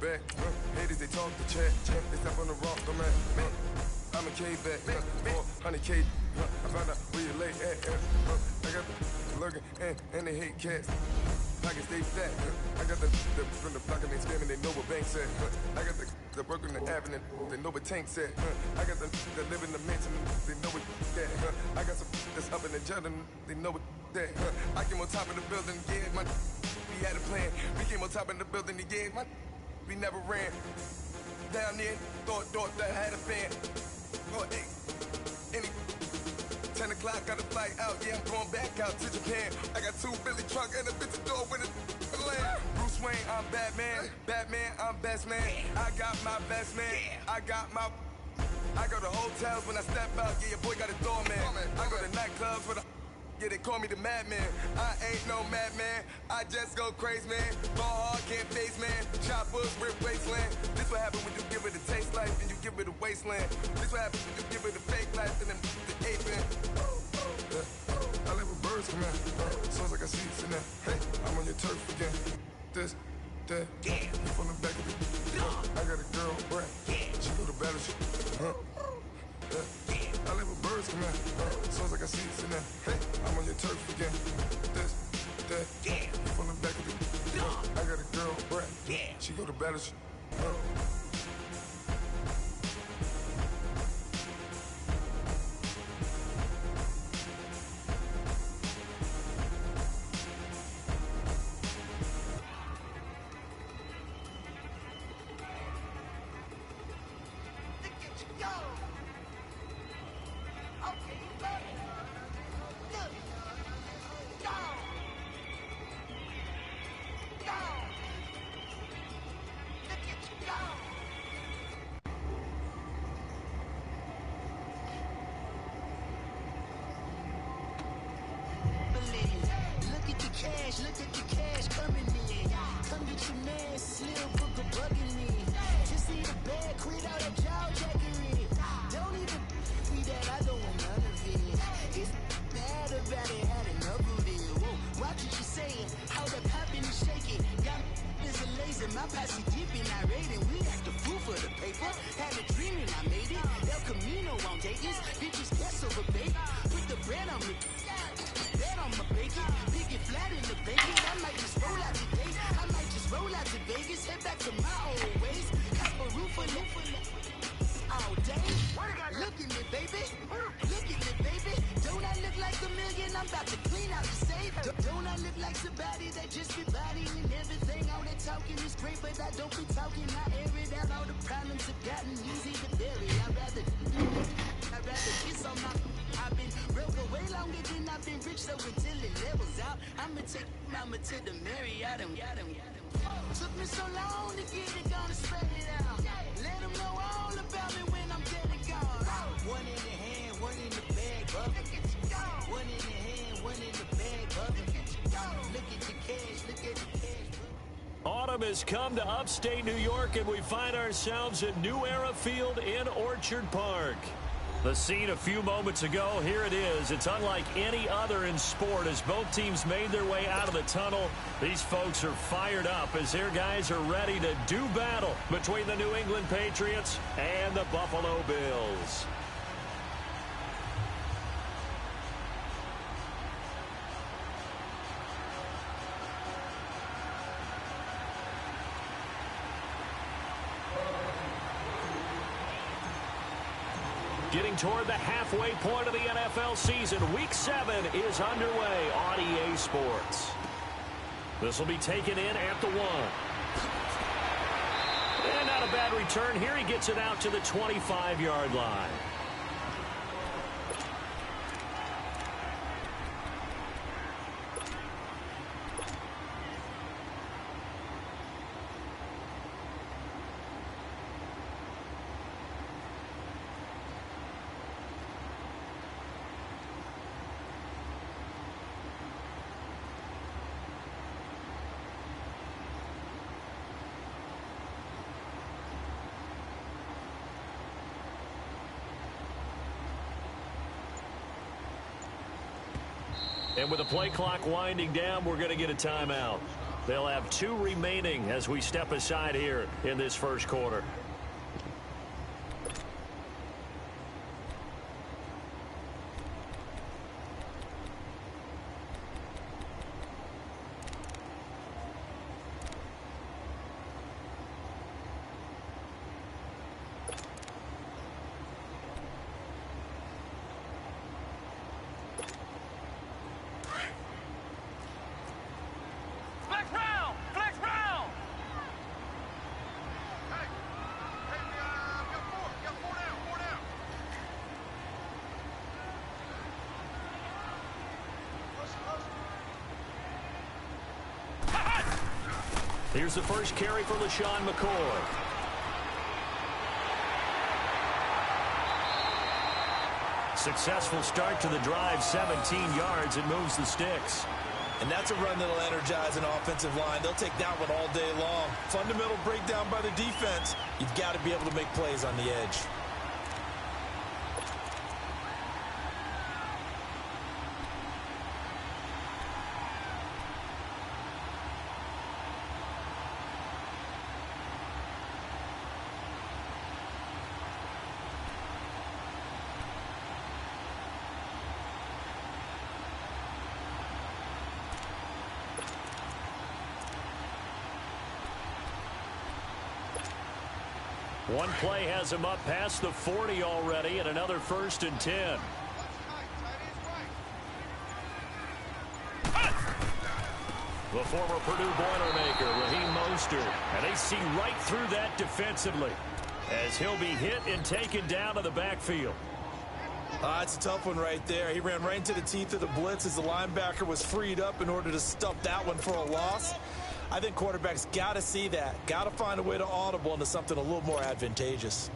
back. Haters, they talk the chat. They step on the rock, man. I'm a K-back. 400K. I found out where you lay at. I got the lurking and they hate cats. Pockets stay fat. I got the from the block and they scamming, they know what banks at. I got the work on the avenue, they know what tanks at. I got the live in the mansion, they know what that. I got some that's up in the jungle, they know what that. I came on top of the building, yeah, we had a plan. We came on top of the building, yeah, we never ran. Down there, thought that I had a fan. Oh, hey, 10 o'clock, got a flight out, yeah, I'm going back out to Japan. I got 2 Billy truck and a bitch door with a land. Bruce Wayne, I'm Batman. Batman, I'm best man. I got my best man. I go to hotels when I step out, yeah, your boy got a doorman. I go to nightclubs with a yeah, they call me the madman. I ain't no madman. I just go crazy, man. Ball hard, can't face, man. Choppers, rip wasteland. This what happen when you give it a taste life and you give it a wasteland. This what happen when you give it a fake life and then the aping. I live with birds come in. Sounds like I see it in there. Hey, I'm on your turf again. This, that, you from the back of the I got a girl, Brad. She go to battle, I live with birds come in. Sounds like I see it in there. Hey, I'm on your turf again. This, that, you from the back of the I got a girl, Brad. She go to battle, Look at the cash coming in. Come get your man, Slim Booker bugging me. Just see the bag, quit out that jaw jackery. Don't even me that I don't want none of it. It's bad about it, had enough of it. Whoa, watch what you saying, how the poppin' is shaking. Got is a laser, my posse dipping, I raiding. We act the fool for the paper. Had a dream and I made it. El Camino on Dayton's, bitches guess over bait. Put the bread on me. Bet on my bacon, big and flat in the bacon. I might just roll out today. I might just roll out to Vegas, head back to my old ways. Have a roof all day. Look at me, baby. Look at me, baby. Don't I look like a million? I'm about to clean out the safe. Don't I look like somebody that just be bodying everything? All that talking is great, but I don't be talking. I air it out. All the problems have gotten easy to bury. I'd rather kiss on my. I've been broke way longer than I've been rich, so until it levels out, I'ma take mama to the Marriott and took me so long to get it, gonna spread it out. Let them know all about me when I'm dead and gone. One in the hand, one in the bag, bubba. One in the hand, one in the bag, bubba. Look at the cash, look at the cash. Autumn has come to upstate New York, and we find ourselves at New Era Field in Orchard Park. The scene a few moments ago, here it is. It's unlike any other in sport as both teams made their way out of the tunnel. These folks are fired up as their guys are ready to do battle between the New England Patriots and the Buffalo Bills. Getting toward the halfway point of the NFL season, Week 7 is underway on EA Sports. This will be taken in at the 1. And not a bad return here. He gets it out to the 25-yard line. And with the play clock winding down, we're going to get a timeout. They'll have 2 remaining as we step aside here in this first quarter. Here's the first carry for LaShawn McCoy. Successful start to the drive, 17 yards, and moves the sticks. And that's a run that'll energize an offensive line. They'll take that one all day long. Fundamental breakdown by the defense. You've got to be able to make plays on the edge. One play has him up past the 40 already, and another 1st and 10. The former Purdue Boilermaker, Raheem Mostert, and they see right through that defensively as he'll be hit and taken down to the backfield. It's a tough one right there. He ran right into the teeth of the blitz as the linebacker was freed up in order to stuff that one for a loss. I think quarterbacks got to see that. Got to find a way to audible into something a little more advantageous.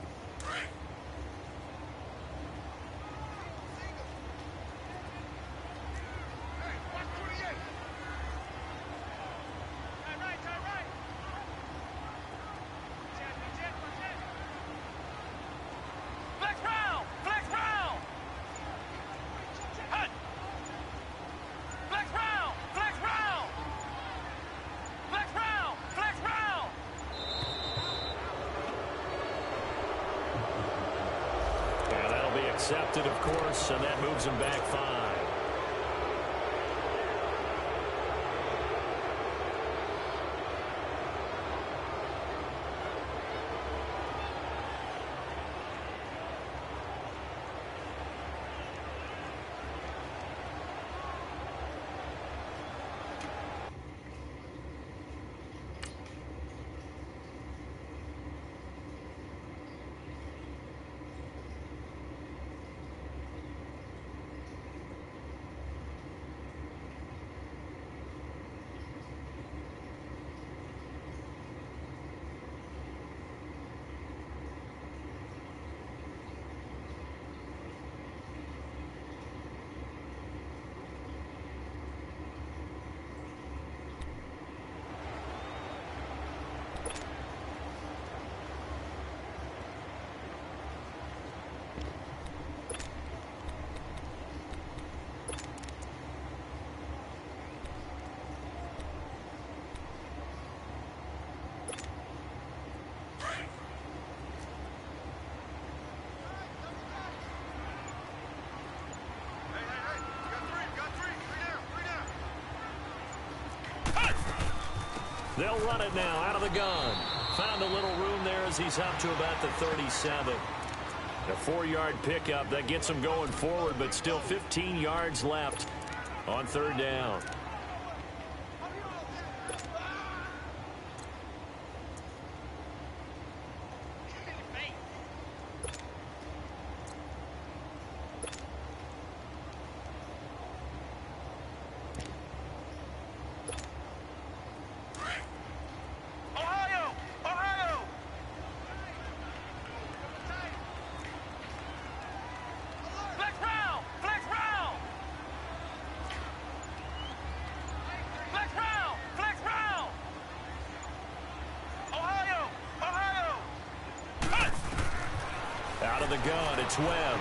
Accepted, of course, and that moves him back 5. They'll run it now out of the gun. Found a little room there as he's up to about the 37. A 4-yard pickup that gets him going forward, but still 15 yards left on 3rd down. Out of the gun, it's Webb.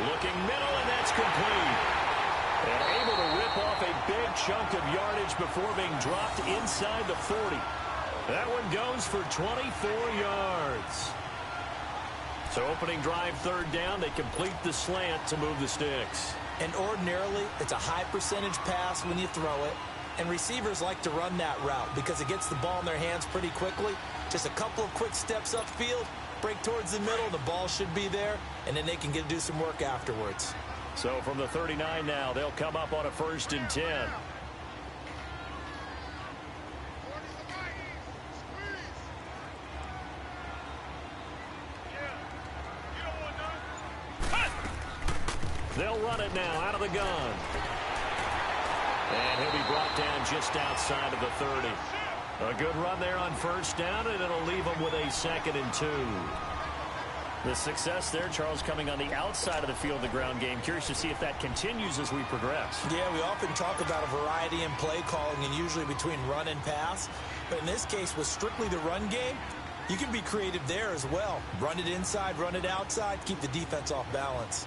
Looking middle, and that's complete. And able to rip off a big chunk of yardage before being dropped inside the 40. That one goes for 24 yards. So opening drive, third down, they complete the slant to move the sticks. And ordinarily, it's a high percentage pass when you throw it. And receivers like to run that route because it gets the ball in their hands pretty quickly. Just a couple of quick steps upfield, break towards the middle, the ball should be there, and then they can do some work afterwards. So from the 39 now, they'll come up on a 1st and 10. They'll run it now out of the gun. And he'll be brought down just outside of the 30. A good run there on 1st down, and it'll leave them with a 2nd and 2. The success there, Charles, coming on the outside of the field, the ground game. Curious to see if that continues as we progress. Yeah, we often talk about a variety in play calling and usually between run and pass. But in this case, with strictly the run game, you can be creative there as well. Run it inside, run it outside, keep the defense off balance.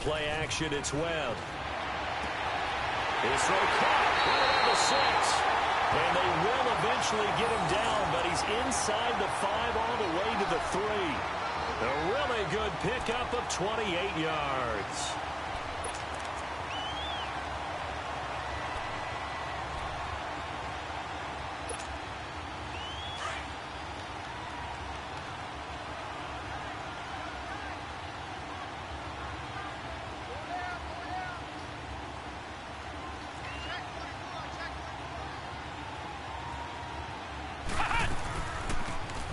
Play action, it's Webb. His throw caught right around the 6. And they will eventually get him down, but he's inside the 5 all the way to the 3. A really good pickup of 28 yards.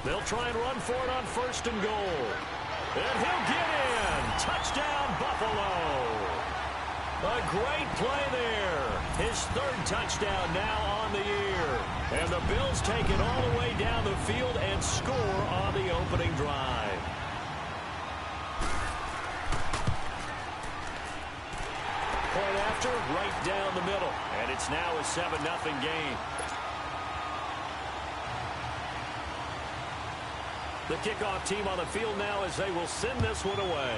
They'll try and run for it on 1st and goal. And he'll get in. Touchdown, Buffalo. A great play there. His 3rd touchdown now on the year. And the Bills take it all the way down the field and score on the opening drive. Point after, right down the middle. And it's now a 7-0 game. The kickoff team on the field now as they will send this one away.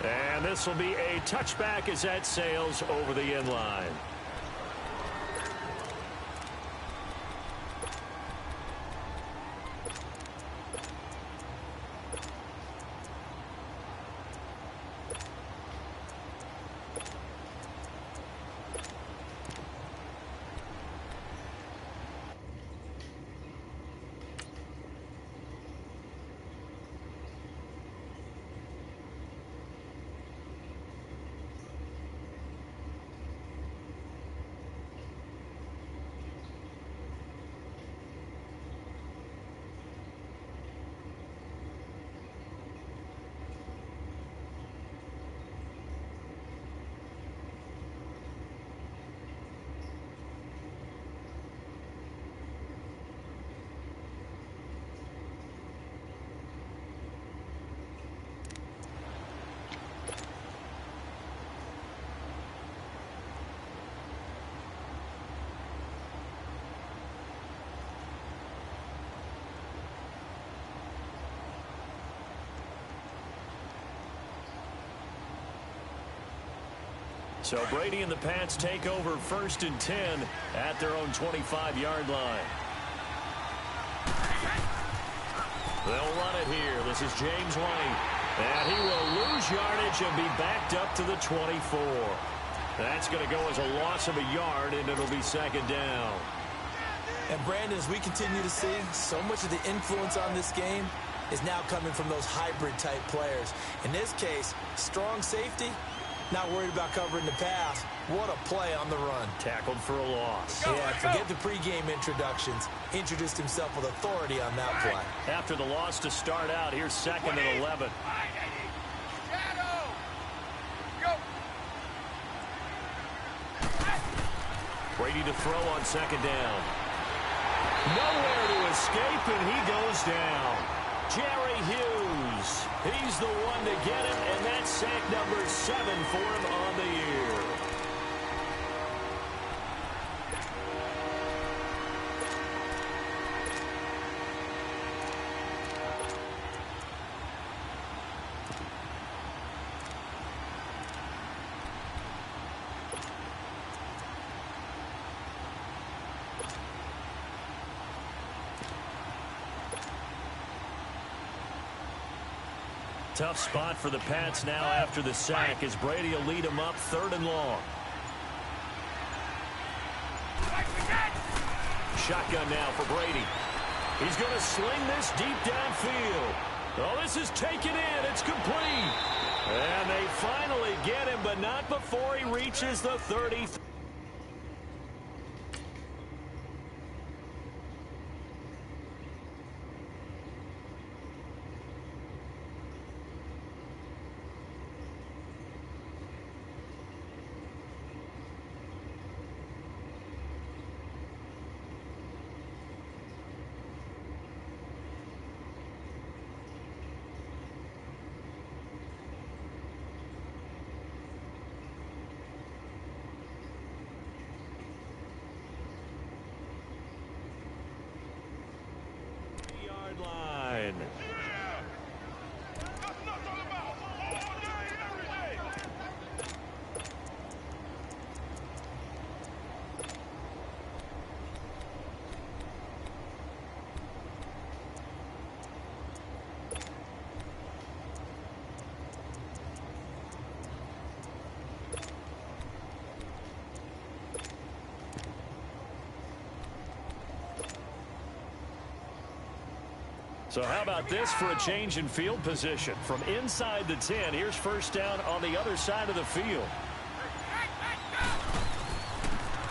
And this will be a touchback as that sails over the end line. So Brady and the Pats take over 1st and 10 at their own 25-yard line. They'll run it here. This is James White. And he will lose yardage and be backed up to the 24. That's going to go as a loss of a yard, and it'll be 2nd down. And Brandon, as we continue to see, so much of the influence on this game is now coming from those hybrid-type players. In this case, strong safety, not worried about covering the pass. What a play on the run. Tackled for a loss. Yeah, forget the pregame introductions. Introduced himself with authority on that play. After the loss to start out, here's 2nd and 11. Brady to throw on 2nd down. Nowhere to escape, and he goes down. Jerry Hughes. He's the one to get him, and that's sack number 7 for him on the year. Tough spot for the Pats now after the sack as Brady will lead them up 3rd and long. Shotgun now for Brady. He's going to sling this deep downfield. Oh, this is taken in. It's complete. And they finally get him, but not before he reaches the 30. Line. So how about this for a change in field position? From inside the 10, here's first down on the other side of the field.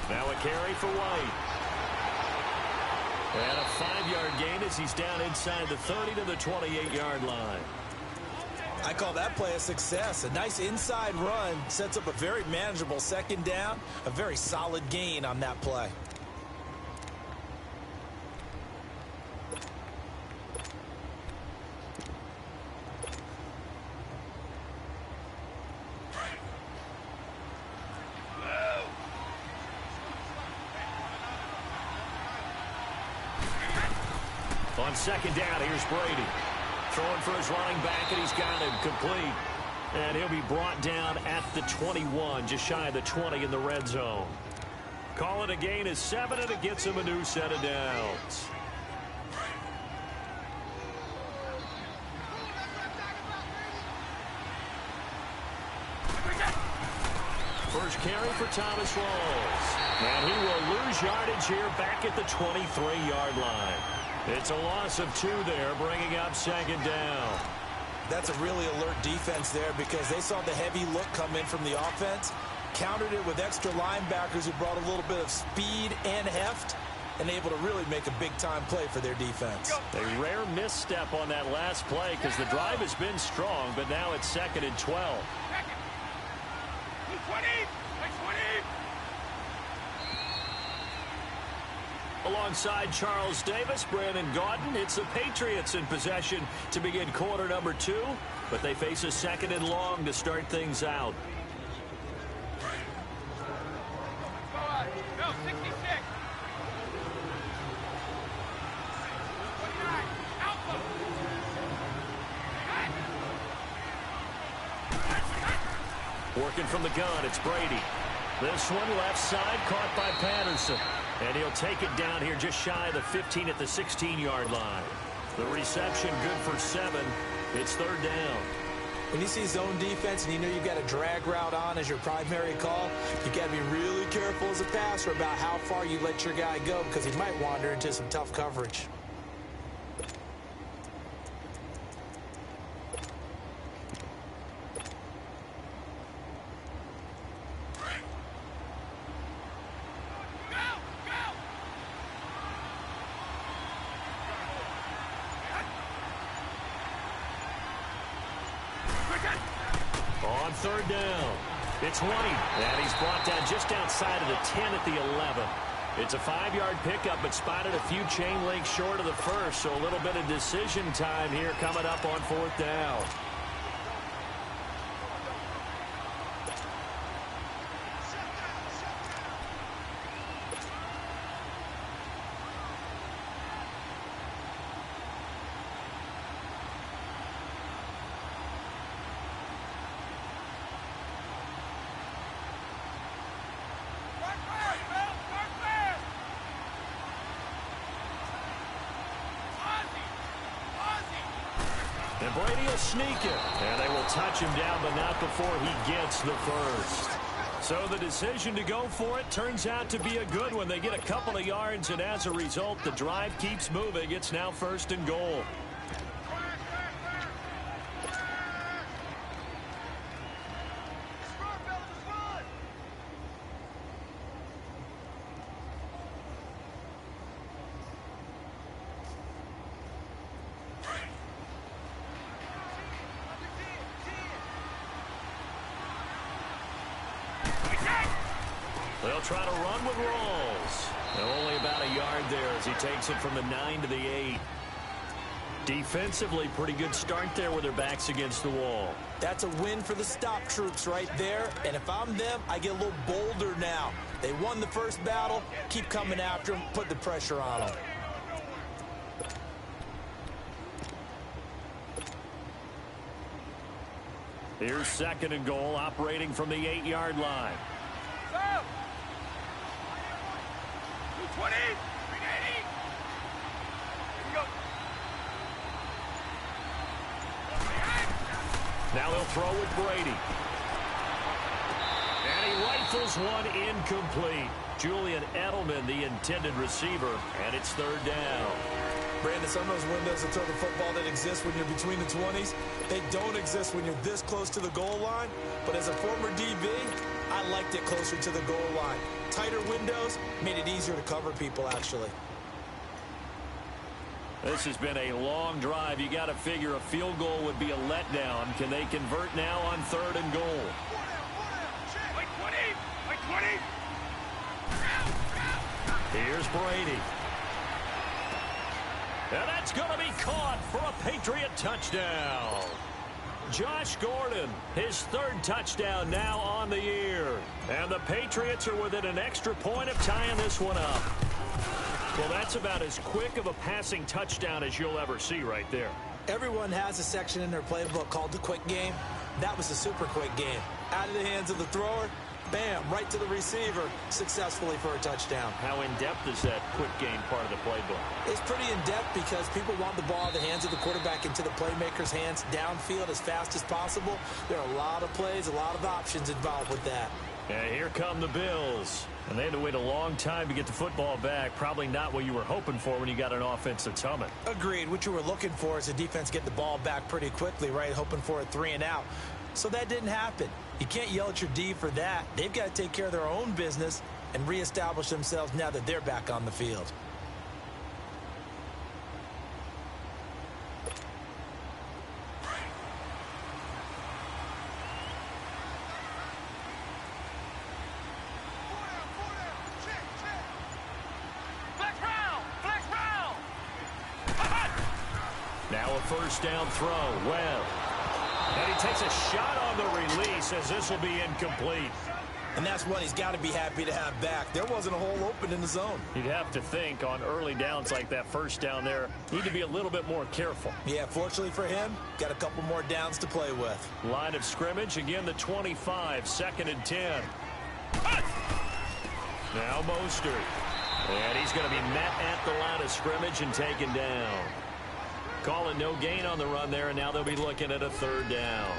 Now a carry for White. And a 5-yard gain as he's down inside the 30 to the 28-yard line. I call that play a success. A nice inside run sets up a very manageable second down. A very solid gain on that play. On second down, here's Brady. Throwing for his running back, and he's got him complete. And he'll be brought down at the 21, just shy of the 20 in the red zone. Call it a gain of 7, and it gets him a new set of downs. First carry for Thomas Rawls. And he will lose yardage here back at the 23-yard line. It's a loss of 2 there, bringing up second down. That's a really alert defense there because they saw the heavy look come in from the offense, countered it with extra linebackers who brought a little bit of speed and heft, and able to really make a big-time play for their defense. A rare misstep on that last play because the drive has been strong, but now it's 2nd and 12. Alongside Charles Davis, Brandon Gaudin, it's the Patriots in possession to begin quarter number 2, but they face a 2nd and long to start things out. Working from the gun, it's Brady. This one left side, caught by Patterson. And he'll take it down here just shy of the 15 at the 16-yard line. The reception good for 7. It's 3rd down. When you see zone defense and you know you've got a drag route on as your primary call, you've got to be really careful as a passer about how far you let your guy go because he might wander into some tough coverage. On 3rd down, it's White, and he's brought down just outside of the 10 at the 11. It's a 5-yard pickup, but spotted a few chain links short of the first, so a little bit of decision time here coming up on 4th down. And Brady will sneak it. And they will touch him down, but not before he gets the first. So the decision to go for it turns out to be a good one. They get a couple of yards, and as a result, the drive keeps moving. It's now 1st and goal. They'll try to run with Rawls. Only about a yard there as he takes it from the 9 to the 8. Defensively, pretty good start there with their backs against the wall. That's a win for the stop troops right there. And if I'm them, I get a little bolder now. They won the first battle. Keep coming after them. Put the pressure on them. Here's 2nd and goal, operating from the 8-yard line. 20, 380. Go. Now they'll throw with Brady. And he rifles one incomplete. Julian Edelman, the intended receiver, and it's 3rd down. Brandon, some of those windows to throw the football that exist when you're between the 20s, they don't exist when you're this close to the goal line. But as a former DB, I liked it closer to the goal line. Tighter windows made it easier to cover people, actually. This has been a long drive. You got to figure a field goal would be a letdown. Can they convert now on 3rd and goal? Like 20, like 20. Here's Brady. And that's going to be caught for a Patriot touchdown. Josh Gordon, his 3rd touchdown now on the year. And the Patriots are within an extra point of tying this one up. Well, that's about as quick of a passing touchdown as you'll ever see right there. Everyone has a section in their playbook called the quick game. That was a super quick game. Out of the hands of the thrower, bam, right to the receiver, successfully for a touchdown. How in-depth is that quick game part of the playbook? It's pretty in-depth because people want the ball in the hands of the quarterback into the playmaker's hands downfield as fast as possible. There are a lot of plays, a lot of options involved with that. And here come the Bills. And they had to wait a long time to get the football back. Probably not what you were hoping for when you got an offense that's humming. Agreed. What you were looking for is the defense get the ball back pretty quickly, right? Hoping for a 3-and-out. So that didn't happen. You can't yell at your D for that. They've got to take care of their own business and reestablish themselves now that they're back on the field. Now a 1st down throw. Webb. And he takes a shot on the release as this will be incomplete. And that's what he's got to be happy to have back. There wasn't a hole open in the zone. You'd have to think on early downs like that 1st down there, need to be a little bit more careful. Yeah, fortunately for him, got a couple more downs to play with. Line of scrimmage, again the 25, 2nd and 10. Now Mostert. And he's going to be met at the line of scrimmage and taken down. Calling no gain on the run there, and now they'll be looking at a 3rd down.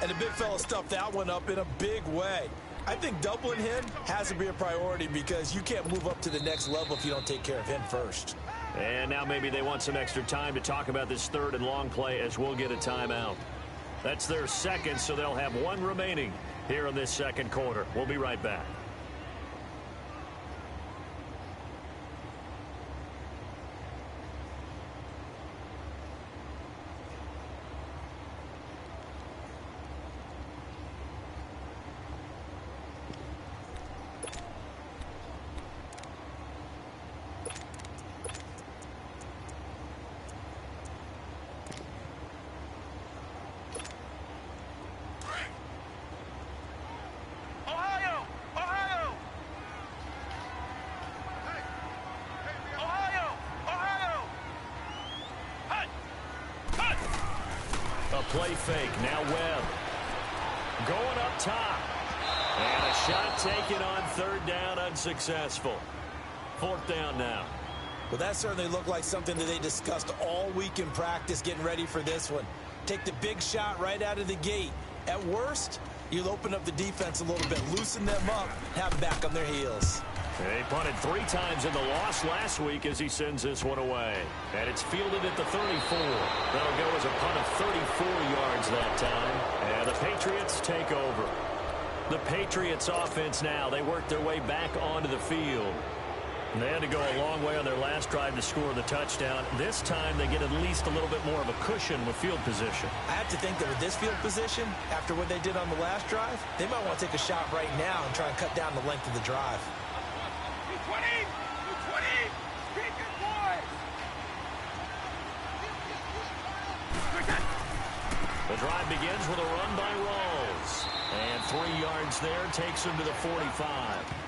And the big fella stuffed that one up in a big way. I think doubling him has to be a priority because you can't move up to the next level if you don't take care of him first. And now maybe they want some extra time to talk about this 3rd and long play as we'll get a timeout. That's their 2nd, so they'll have 1 remaining here in this 2nd quarter. We'll be right back. play fake. Now Webb. Going up top. And a shot taken on third down, unsuccessful. Fourth down now. Well, that certainly looked like something that they discussed all week in practice getting ready for this one. Take the big shot right out of the gate. At worst, you'll open up the defense a little bit, loosen them up, have them back on their heels. They punted 3 times in the loss last week as he sends this one away. And it's fielded at the 34. That'll go as a punt of 34 yards that time. And the Patriots take over. The Patriots offense now. They work their way back onto the field. And they had to go a long way on their last drive to score the touchdown. This time they get at least a little bit more of a cushion with field position. I have to think that with this field position, after what they did on the last drive, they might want to take a shot right now and try and cut down the length of the drive. 220! 220! Keep your boys! The drive begins with a run by Rawls. And 3 yards there takes him to the 45.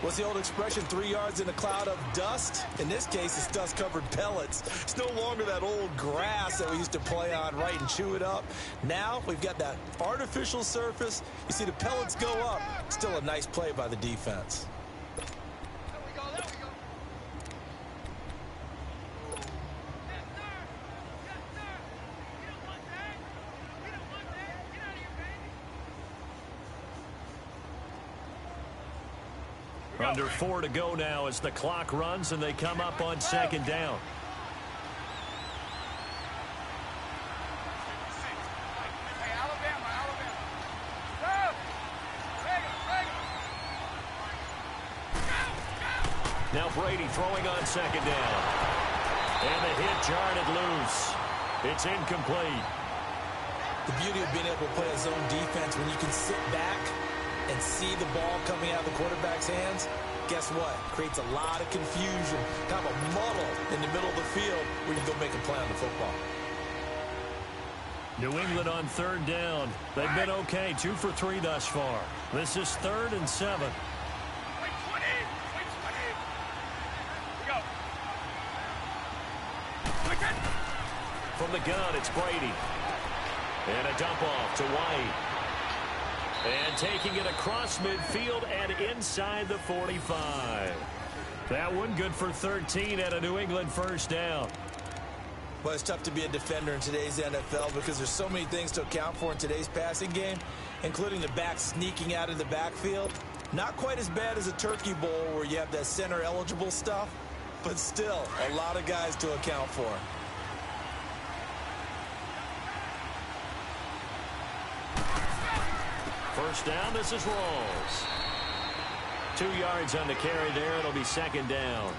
What's the old expression, 3 yards in a cloud of dust? In this case, it's dust-covered pellets. It's no longer that old grass that we used to play on, right, and chew it up. Now we've got that artificial surface. You see the pellets go up. Still a nice play by the defense. Under 4 to go now as the clock runs and they come up on second down. Now Brady throwing on second down. And the hit jarred it loose. It's incomplete. The beauty of being able to play a zone defense when you can sit back and see the ball coming out of the quarterback's hands, guess what? Creates a lot of confusion, kind of a muddle in the middle of the field where you go make a play on the football. New England on third down. They've been okay, 2 for 3 thus far. This is 3rd and 7. From the gun, it's Brady. And a dump off to White. And taking it across midfield and inside the 45. That one good for 13 and a New England first down. Well, it's tough to be a defender in today's NFL because there's so many things to account for in today's passing game, including the back sneaking out of the backfield. Not quite as bad as a turkey bowl where you have that center eligible stuff, but still a lot of guys to account for. First down, this is Rawls. 2 yards on the carry there. It'll be second down.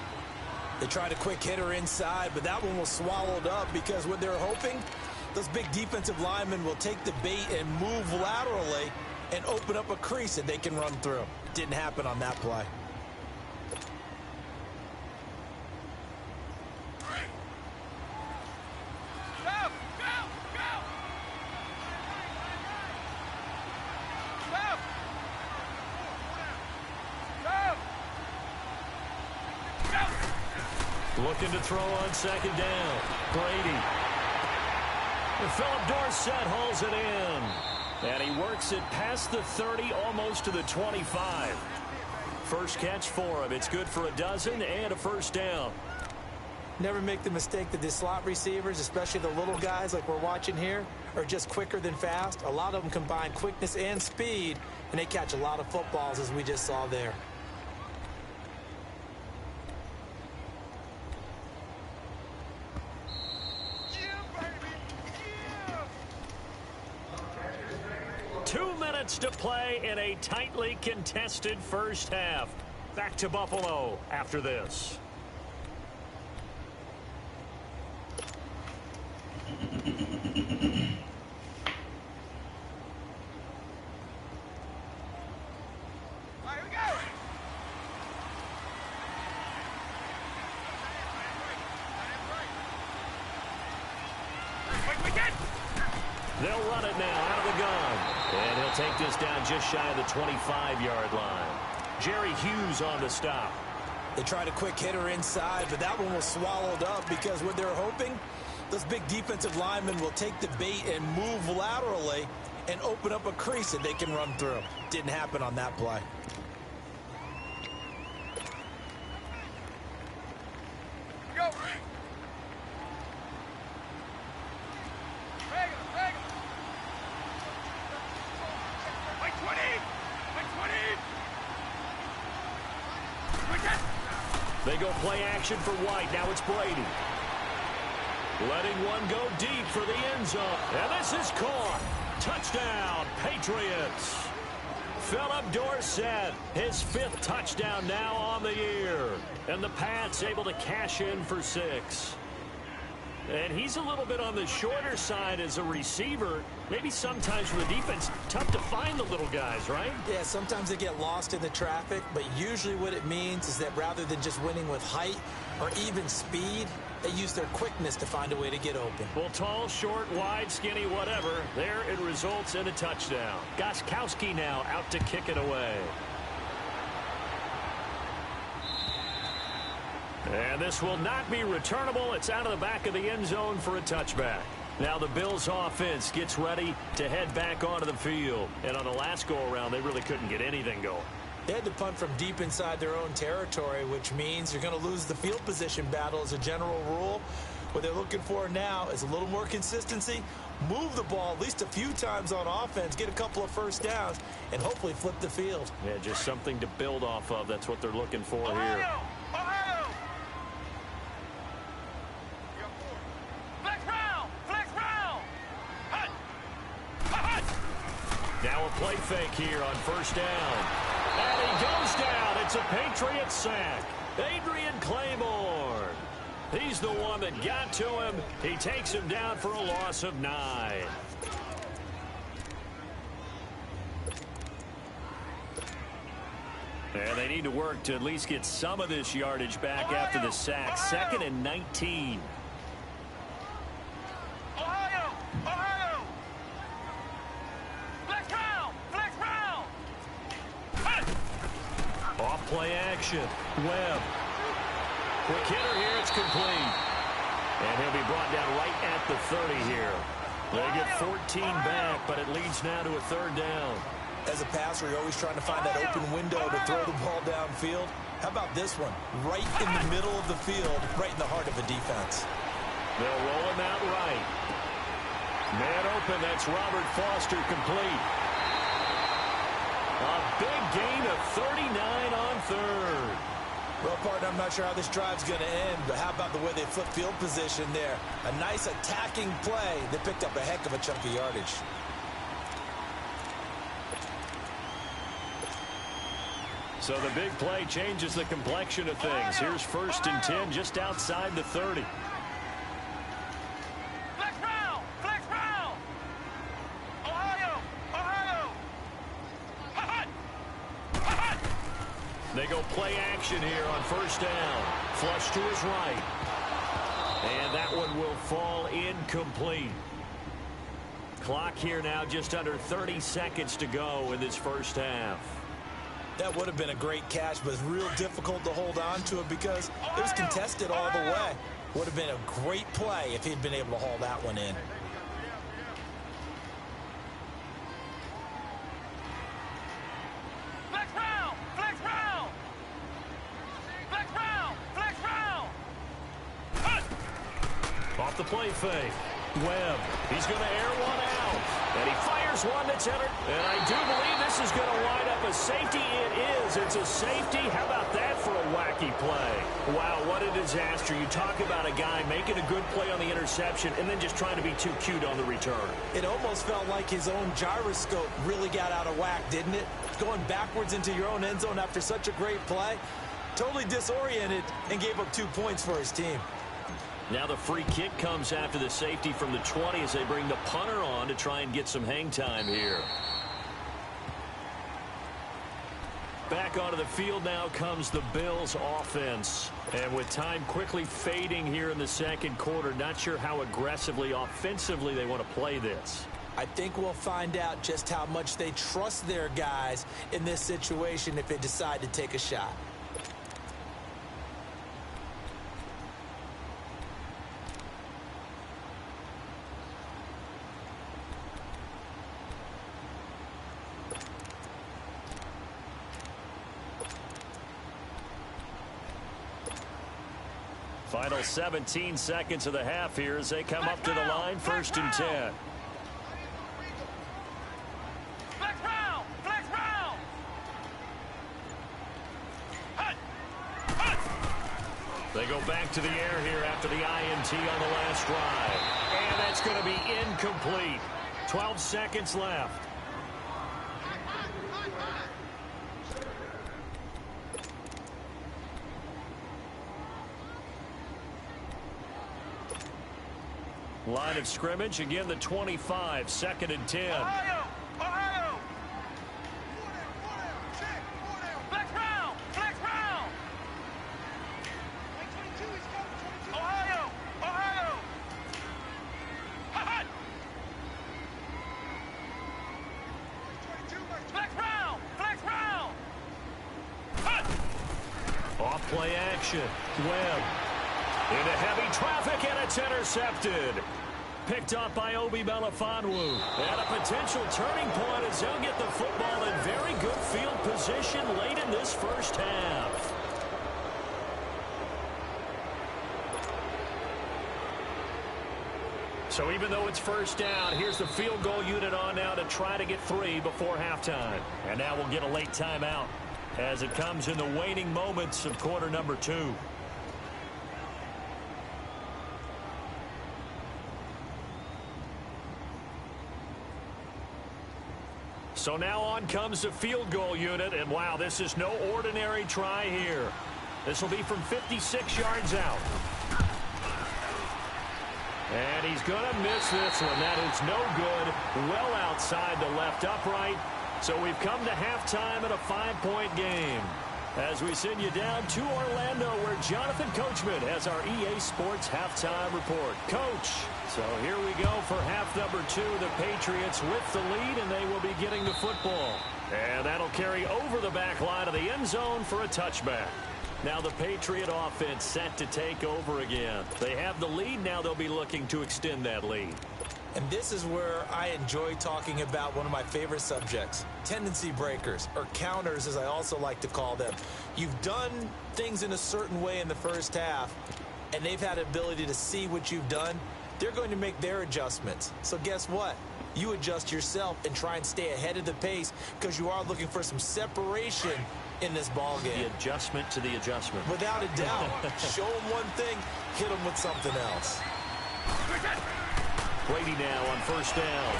They tried a quick hitter inside, but that one was swallowed up because what they're hoping, those big defensive linemen will take the bait and move laterally and open up a crease that they can run through. Didn't happen on that play. Looking to throw on second down. Brady. And Philip Dorsett hauls it in. And he works it past the 30, almost to the 25. First catch for him. It's good for a dozen and a first down. Never make the mistake that the slot receivers, especially the little guys like we're watching here, are just quicker than fast. A lot of them combine quickness and speed, and they catch a lot of footballs, as we just saw there. To play in a tightly contested first half. Back to Buffalo after this. They'll run it now out of the gun. And he'll take this down just shy of the 25-yard line. Jerry Hughes on the stop. They tried a quick hitter inside, but that one was swallowed up because what they're hoping, Those big defensive linemen will take the bait and move laterally and open up a crease that they can run through. Didn't happen on that play. Go. They go play action for White. Now it's Brady. Letting one go deep for the end zone. And this is caught. Touchdown, Patriots. Philip Dorsett, his 5th touchdown now on the year. And the Pats able to cash in for 6. And he's a little bit on the shorter side as a receiver. Maybe sometimes for the defense, tough to find the little guys, right? Yeah, sometimes they get lost in the traffic, but usually what it means is that rather than just winning with height or even speed, they use their quickness to find a way to get open. Well, tall, short, wide, skinny, whatever. There it results in a touchdown. Gostkowski now out to kick it away. And this will not be returnable. It's out of the back of the end zone for a touchback. Now the Bills offense gets ready to head back onto the field. And on the last go-around, they really couldn't get anything going. They had to punt from deep inside their own territory, which means you're going to lose the field position battle as a general rule. What they're looking for now is a little more consistency, move the ball at least a few times on offense, get a couple of first downs, and hopefully flip the field. Yeah, just something to build off of. That's what they're looking for here. Now a play fake here on first down. And he goes down. It's a Patriot sack. Adrian Claymore. He's the one that got to him. He takes him down for a loss of 9. And they need to work to at least get some of this yardage back after the sack. 2nd and 19. Play action. Webb. Quick hitter here. It's complete. And he'll be brought down right at the 30 here. They get 14 back, but it leads now to a 3rd down. As a passer, you're always trying to find that open window to throw the ball downfield. How about this one? Right in the middle of the field, right in the heart of a defense. They'll roll him out right. Man open. That's Robert Foster, complete. A big gain of 39 on 3rd. Well, partner, I'm not sure how this drive's going to end, but how about the way they flip field position there? A nice attacking play that picked up a heck of a chunk of yardage. So the big play changes the complexion of things. Here's 1st and 10 just outside the 30. They go play action here on first down. Flush to his right. And that one will fall incomplete. Clock here now just under 30 seconds to go in this first half. That would have been a great catch, but it's real difficult to hold on to it because it was contested all the way. Would have been a great play if he'd been able to haul that one in. Off the play fake. Webb. He's going to air one out. And he fires one that's entered. And I do believe this is going to wind up a safety. It is. It's a safety. How about that for a wacky play? Wow, what a disaster. You talk about a guy making a good play on the interception and then just trying to be too cute on the return. It almost felt like his own gyroscope really got out of whack, didn't it? Going backwards into your own end zone after such a great play. Totally disoriented and gave up 2 points for his team. Now the free kick comes after the safety from the 20 as they bring the punter on to try and get some hang time here. Back onto the field now comes the Bills offense. And with time quickly fading here in the second quarter, not sure how aggressively, offensively they want to play this. I think we'll find out just how much they trust their guys in this situation if they decide to take a shot. Final 17 seconds of the half here as they come up to the line, 1st and 10. They go back to the air here after the INT on the last drive. And that's going to be incomplete. 12 seconds left. Line of scrimmage, again the 25, 2nd and 10. Ohio! Ohio! Flex round! Flex round! Ohio! Ohio! Hot! Flex round! Flex round! Hot! Off play action. Webb into heavy traffic, and it's intercepted. Picked up by Obi Melifonwu. And a potential turning point as they'll get the football in very good field position late in this first half. So even though it's first down, here's the field goal unit on now to try to get 3 before halftime. And now we'll get a late timeout as it comes in the waning moments of quarter number 2. So now on comes the field goal unit, and wow, this is no ordinary try here. This will be from 56 yards out. And he's going to miss this one. That is no good. Well outside the left upright. So we've come to halftime in a 5-point game. As we send you down to Orlando, where Jonathan Coachman has our EA Sports halftime report. Coach, so here we go for half number 2. The Patriots with the lead, and they will be getting the football. And that'll carry over the back line of the end zone for a touchback. Now the Patriot offense set to take over again. They have the lead. Now they'll be looking to extend that lead. And this is where I enjoy talking about one of my favorite subjects, tendency breakers, or counters as I also like to call them. You've done things in a certain way in the first half, and they've had the ability to see what you've done. They're going to make their adjustments. So guess what? You adjust yourself and try and stay ahead of the pace because you are looking for some separation in this ball game. The adjustment to the adjustment. Without a doubt. Show them one thing, hit them with something else. Brady now on first down.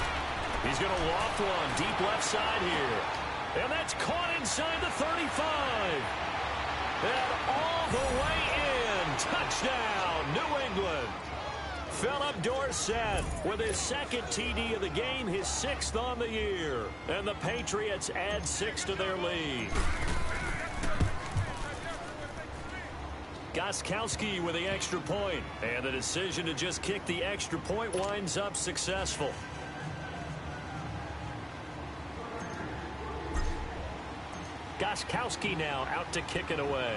He's going to loft one deep left side here. And that's caught inside the 35. And all the way in. Touchdown, New England. Philip Dorsett with his 2nd TD of the game, his 6th on the year. And the Patriots add 6 to their lead. Gostkowski with the extra point. And the decision to just kick the extra point winds up successful. Gostkowski now out to kick it away.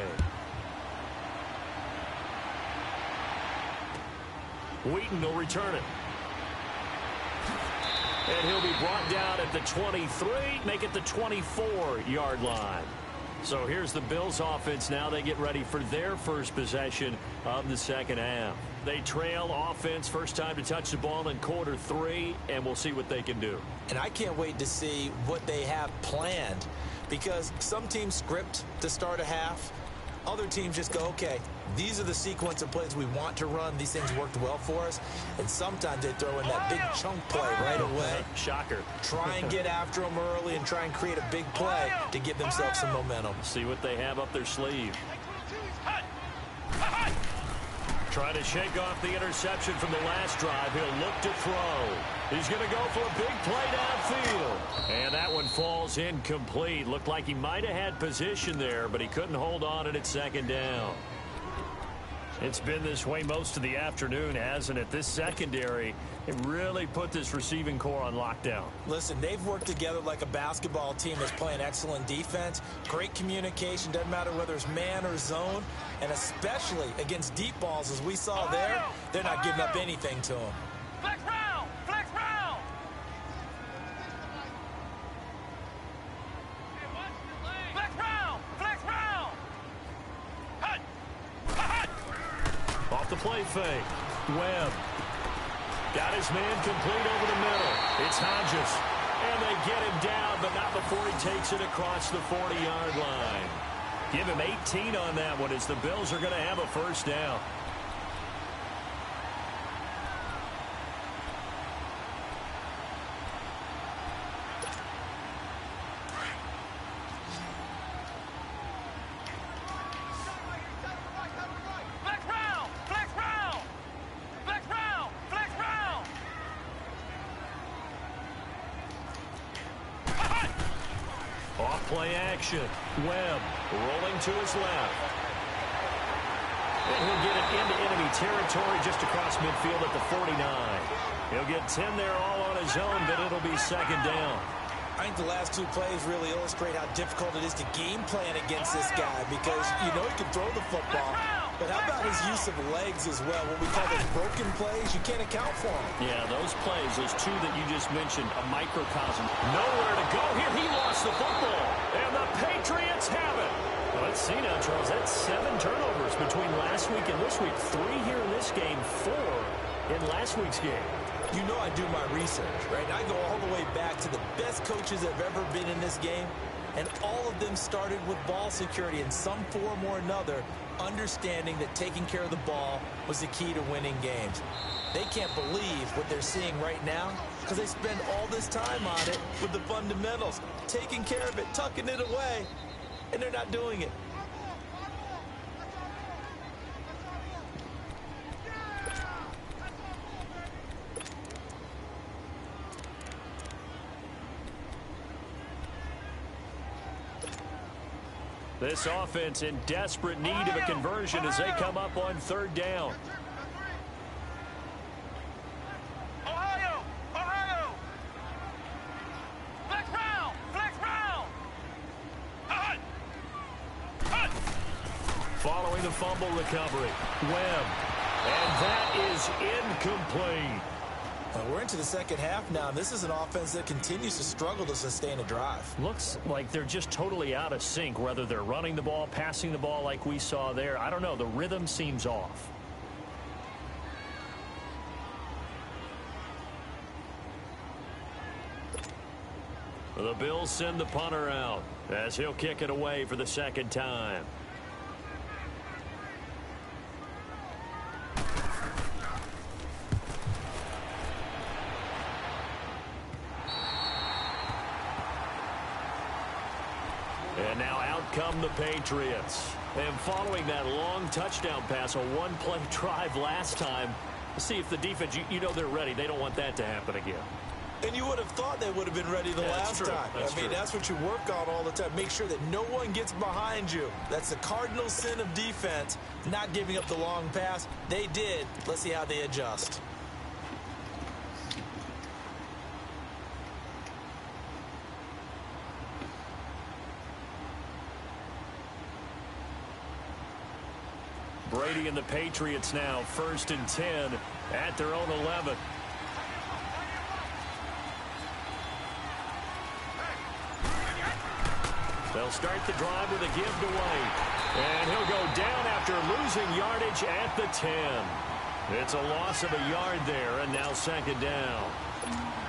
Wheaton will return it. And he'll be brought down at the 23, make it the 24-yard line. So here's the Bills offense now. They get ready for their first possession of the second half. They trail offense, first time to touch the ball in quarter 3, and we'll see what they can do. And I can't wait to see what they have planned, because some teams script to start a half. Other teams just go, okay, these are the sequence of plays we want to run. These things worked well for us. And sometimes they throw in that big chunk play right away. Shocker. Try and get after them early and try and create a big play to give themselves some momentum. See what they have up their sleeve. Trying to shake off the interception from the last drive. He'll look to throw. He's going to go for a big play downfield. And that one falls incomplete. Looked like he might have had position there, but he couldn't hold on at second down. It's been this way most of the afternoon, hasn't it? This secondary, it really put this receiving core on lockdown. Listen, they've worked together like a basketball team that's playing excellent defense. Great communication, doesn't matter whether it's man or zone. And especially against deep balls, as we saw there, they're not giving up anything to them. Flex round! Flex round! Flex round! Flex round! Hut! Hut! Off the play fake. Webb. Got his man complete over the middle. It's Hodges. And they get him down, but not before he takes it across the 40-yard line. Give him 18 on that one as the Bills are going to have a first down. Play action. Webb rolling to his left. And he'll get it into enemy territory just across midfield at the 49. He'll get 10 there all on his own, but it'll be second down. I think the last two plays really illustrate how difficult it is to game plan against this guy because you know he can throw the football. But how about his use of legs as well? What we call those broken plays, you can't account for them. Yeah, those plays, those two that you just mentioned, a microcosm. Nowhere to go here. He lost the football. And the Patriots have it. Well, let's see now, Charles. That's 7 turnovers between last week and this week. 3 here in this game, 4 in last week's game. You know I do my research, right? I go all the way back to the best coaches that have ever been in this game. And all of them started with ball security in some form or another, understanding that taking care of the ball was the key to winning games. They can't believe what they're seeing right now because they spend all this time on it with the fundamentals, taking care of it, tucking it away, and they're not doing it. This offense in desperate need of a conversion as they come up on third down. Ohio! Flex round! Following the fumble recovery, Webb. And that is incomplete. We're into the second half now. This is an offense that continues to struggle to sustain a drive. Looks like they're just totally out of sync, whether they're running the ball, passing the ball like we saw there. I don't know. The rhythm seems off. The Bills send the punter out as he'll kick it away for the second time. And now out come the Patriots. And following that long touchdown pass, a one-play drive last time, see if the defense, you know they're ready. They don't want that to happen again. And you would have thought they would have been ready the last time. I mean, that's what you work on all the time. Make sure that no one gets behind you. That's the cardinal sin of defense, not giving up the long pass. They did. Let's see how they adjust. Brady and the Patriots now, 1st and 10 at their own 11. They'll start the drive with a give to White. And he'll go down after losing yardage at the 10. It's a loss of a yard there, and now second down.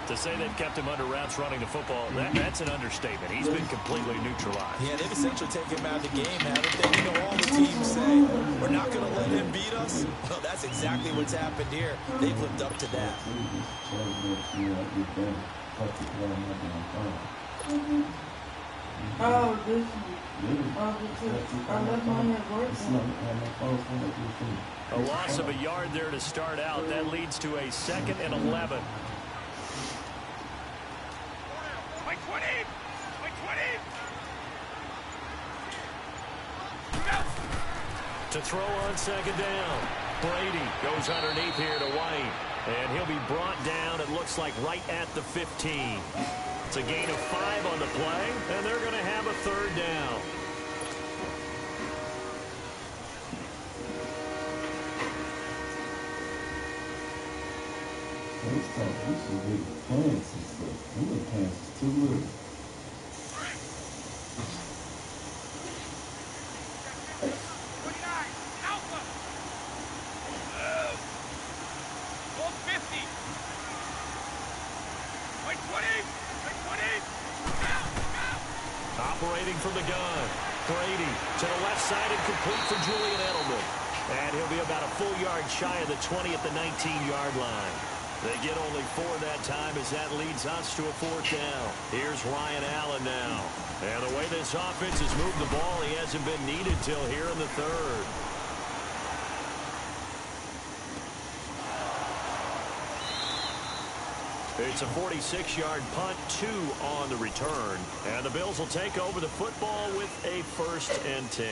To say they've kept him under wraps running the football, that's an understatement. He's been completely neutralized. Yeah, they've essentially taken him out of the game, haven't they? You know, all the teams say, we're not going to let him beat us. Well, that's exactly what's happened here. They've lived up to that. A loss of a yard there to start out. That leads to a 2nd and 11. To throw on second down. Brady goes underneath here to White. And he'll be brought down, it looks like, right at the 15. It's a gain of 5 on the play, and they're going to have a third down. waiting from the gun. Brady to the left side and complete for Julian Edelman. And he'll be about a full yard shy of the 20 at the 19-yard line. They get only 4 that time as that leads us to a 4th down. Here's Ryan Allen now. And the way this offense has moved the ball, he hasn't been needed till here in the 3rd. It's a 46-yard punt, 2 on the return. And the Bills will take over the football with a 1st and 10.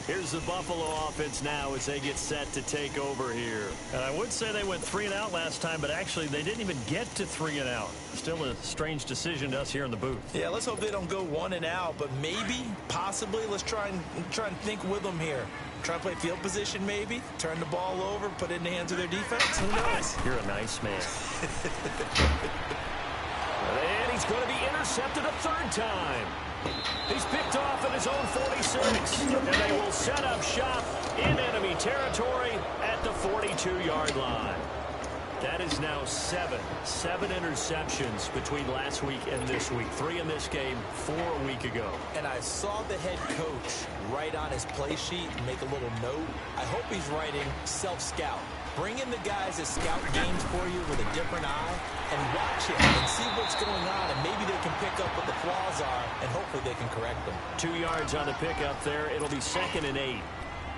Here's the Buffalo offense now as they get set to take over here. And I would say they went 3 and out last time, but actually they didn't even get to 3 and out. Still a strange decision to us here in the booth. Yeah, let's hope they don't go 1 and out, but maybe, possibly, let's try and think with them here. Try to play field position maybe, turn the ball over, put it in the hands of their defense. Who knows? You're a nice man. And he's going to be intercepted a 3rd time. He's picked off at his own 46, and they will set up shop in enemy territory at the 42-yard line. That is now 7 interceptions between last week and this week. 3 in this game, 4 a week ago. And I saw the head coach write on his play sheet and make a little note. I hope he's writing self-scout. Bring in the guys that scout games for you with a different eye and watch it and see what's going on, and maybe they can pick up what the flaws are, and hopefully they can correct them. 2 yards on the pickup there. It'll be 2nd and 8.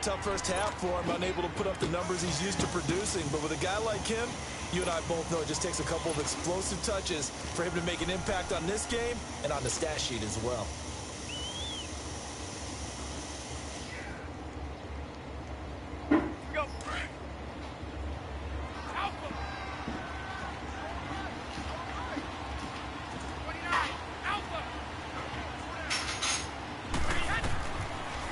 Tough first half for him, unable to put up the numbers he's used to producing. But with a guy like him, you and I both know it just takes a couple of explosive touches for him to make an impact on this game and on the stat sheet as well. Go. Alpha. 29. Alpha.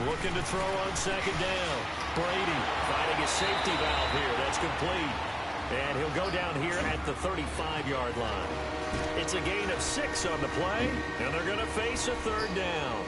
Looking to throw on 2nd down. Brady finding a safety valve here. That's complete. And he'll go down here at the 35-yard line. It's a gain of 6 on the play, and they're going to face a 3rd down.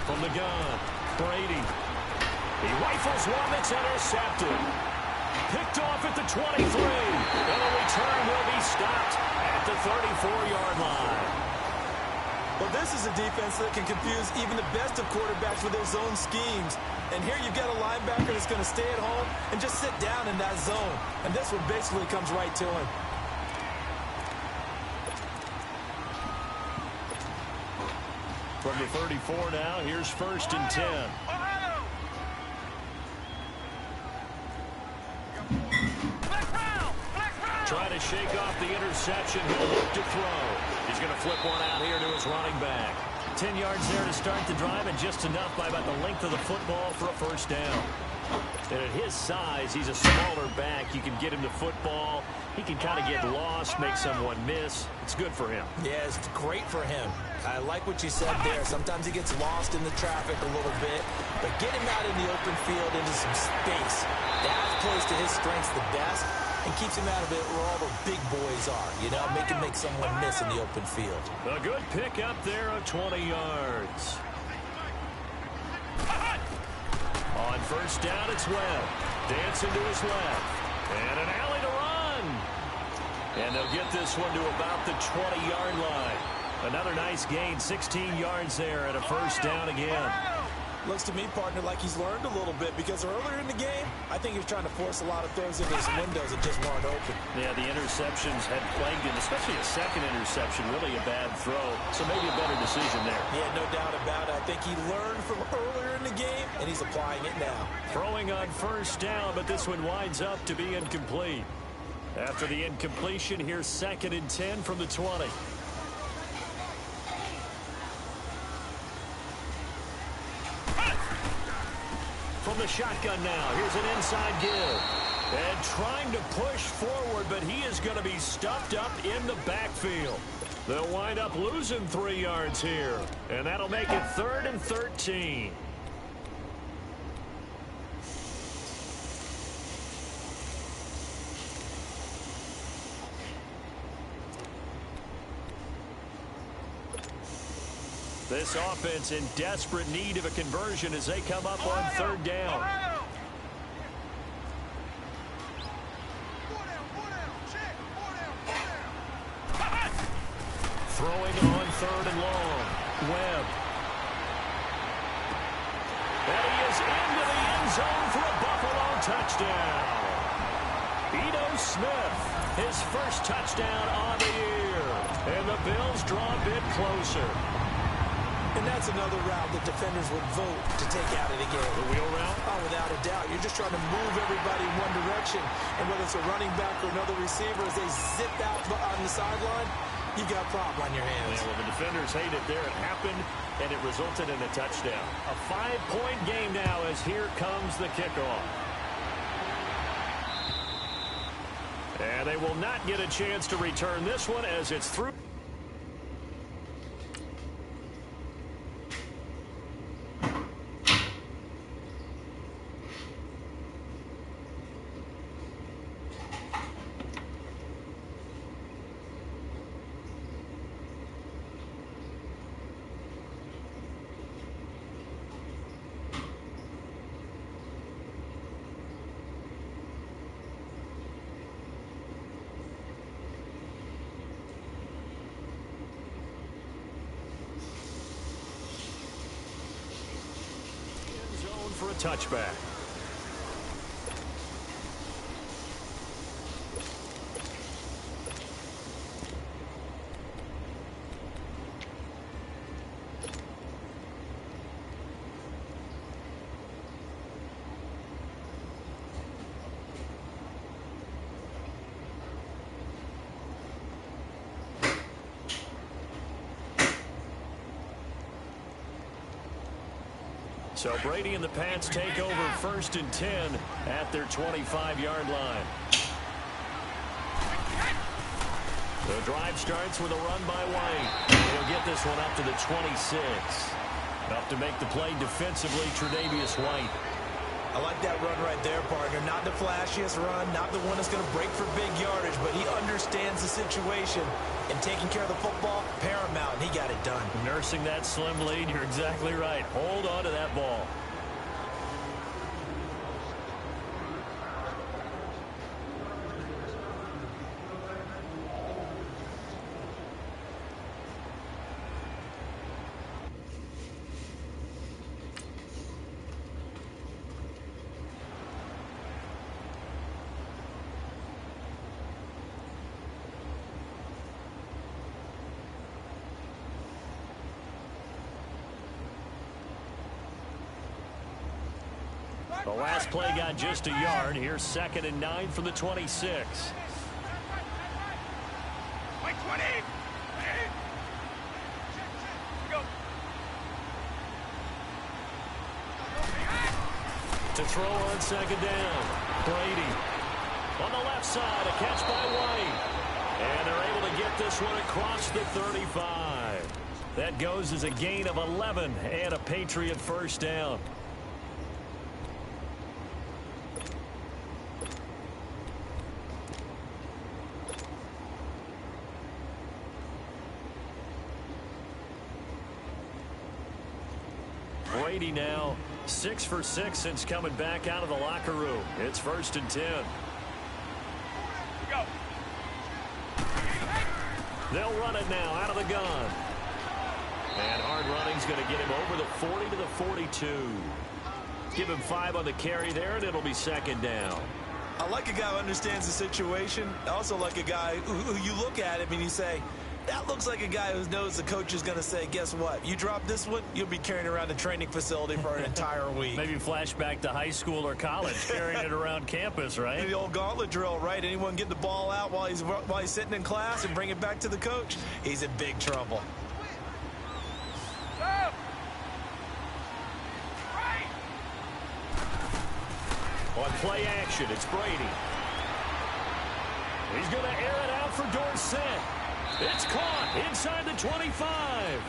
From the gun, Brady. He rifles one that's intercepted. Picked off at the 23. And the return will be stopped at the 34-yard line. Well, this is a defense that can confuse even the best of quarterbacks with their zone schemes. And here you've got a linebacker that's going to stay at home and just sit down in that zone. And this one basically comes right to him. From the 34 now, here's 1st and 10. Trying to shake off the interception. He'll look to throw. He's going to flip one out here to his running back. 10 yards there to start the drive, and just enough by about the length of the football for a 1st down. And at his size, he's a smaller back. You can get him the football. He can kind of get lost, make someone miss. It's good for him. Yeah, it's great for him. I like what you said there. Sometimes he gets lost in the traffic a little bit, but get him out in the open field into some space. That plays to his strengths the best and keeps him out of it where all the big boys are, you know, make someone miss in the open field. A good pickup there of 20 yards. On 1st down, it's Webb. Dancing to his left. And an alley to run. And they'll get this one to about the 20-yard line. Another nice gain, 16 yards there and a 1st down again. Looks to me, partner, like he's learned a little bit because earlier in the game, I think he was trying to force a lot of throws into his windows that just weren't open. Yeah, the interceptions had plagued him, especially a 2nd interception, really a bad throw. So maybe a better decision there. Yeah, no doubt about it. I think he learned from earlier in the game, and he's applying it now. Throwing on 1st down, but this one winds up to be incomplete. After the incompletion, here's 2nd and 10 from the 20. From the shotgun now, here's an inside give. And trying to push forward, but he is going to be stuffed up in the backfield. They'll wind up losing 3 yards here. And that'll make it 3rd and 13. This offense in desperate need of a conversion as they come up on 3rd down. Throwing on 3rd and long. Webb. And he is into the end zone for a Buffalo touchdown. Ito Smith, his first touchdown on the year. And the Bills draw a bit closer. And that's another route that defenders would vote to take out of the game. The wheel route? Oh, without a doubt. You're just trying to move everybody in one direction. And whether it's a running back or another receiver, as they zip out on the sideline, you got a problem on your hands. Yeah, well, the defenders hate it there. It happened, and it resulted in a touchdown. A 5-point game now as here comes the kickoff. And they will not get a chance to return this one as it's through. For a touchback. So Brady and the Pats take over 1st and 10 at their 25-yard line. The drive starts with a run by White. He'll get this one up to the 26. Up to make the play defensively, Tre'Davious White. I like that run right there, partner. Not the flashiest run, not the one that's going to break for big yardage, but he understands the situation. And taking care of the football, paramount, and he got it done. Nursing that slim lead, you're exactly right. Hold on to that ball. The last play got just a yard. Here's 2nd and 9 from the 26. Wait, 20. Go. To throw on 2nd down. Brady. On the left side, a catch by White. And they're able to get this one across the 35. That goes as a gain of 11 and a Patriot first down. Brady now 6 for 6 since coming back out of the locker room. It's 1st and 10. Go. They'll run it now out of the gun. And hard running's going to get him over the 40 to the 42. Give him 5 on the carry there, and it'll be 2nd down. I like a guy who understands the situation. I also like a guy who you look at him and you say, that looks like a guy who knows the coach is going to say, guess what? You drop this one, you'll be carrying around the training facility for an entire week. Maybe flashback to high school or college, carrying it around campus, right? The old gauntlet drill, right? Anyone get the ball out while he's sitting in class and bring it back to the coach? He's in big trouble. On play action, it's Brady. He's going to air it out for Dorsett. It's caught inside the 25.